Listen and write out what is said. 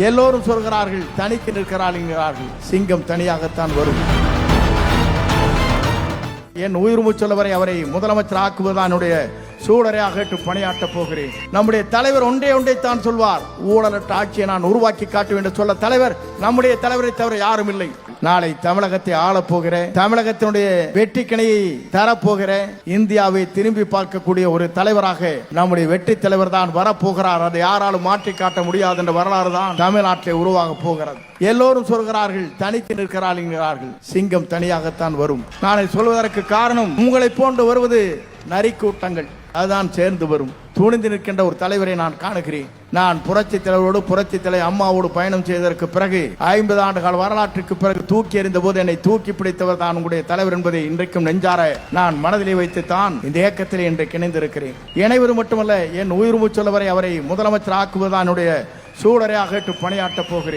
எல்லோரும் சொல்கிறார்கள் தனித்து நிற்கிறார்கள், சிங்கம் தனியாகத்தான் வரும். என் உயிர் மூச்சொல்லவரை அவரை முதலமைச்சர் ஆக்குவதுதான் என்னுடைய சூழரையாக ஏற்று பணியாற்றப் போகிறேன். நம்முடைய தலைவர் ஒன்றைத்தான் சொல்வார், ஊழலற்ற ஆட்சியை நான் உருவாக்கி காட்டுவேன் என்று சொல்ல தலைவர் நம்முடைய தலைவரை தவிர யாரும் இல்லை. நாளை தமிழகத்தை ஆளப் போகிறேன், தமிழகத்தினுடைய வெற்றி கிணையை தரப்போகிறேன். இந்தியாவை திரும்பி பார்க்கக்கூடிய ஒரு தலைவராக நம்முடைய வெற்றி தலைவர் தான் வரப்போகிறார். அதை யாராலும் மாற்றி காட்ட முடியாது என்ற வரலாறு தான் தமிழ்நாட்டில் உருவாக போகிறது. எல்லோரும் சொல்கிறார்கள் தனித்து நிற்கிறார்கள், சிங்கம் தனியாகத்தான் வரும். நான் சொல்வதற்கு காரணம் உங்களை போன்று வருவது நரிக்கூட்டங்கள், அதுதான் சேர்ந்து வரும். துணிந்து நிற்கின்ற ஒரு தலைவரை நான் காணுகிறேன். நான் புரட்சி தலைவரோடு புரட்சி தலைவர் அம்மாவோடு பயணம் செய்ததற்கு பிறகு 50 ஆண்டுகால வரலாற்றுக்கு பிறகு தூக்கி எறிந்த போது என்னை தூக்கி பிடித்தவர் தான் உங்களுடைய தலைவர் என்பதை இன்றைக்கும் நெஞ்சார நான் மனதிலே வைத்து தான் இந்த இயக்கத்திலே இன்றைக்கு இணைந்திருக்கிறேன். இணைவது மட்டுமல்ல, என் உயிர் மூச்சொல்லவரை அவரை முதலமைச்சர் ஆக்குவதுதான் என்னுடைய சூழரையாக ஏற்று பணியாற்றப் போகிறேன்.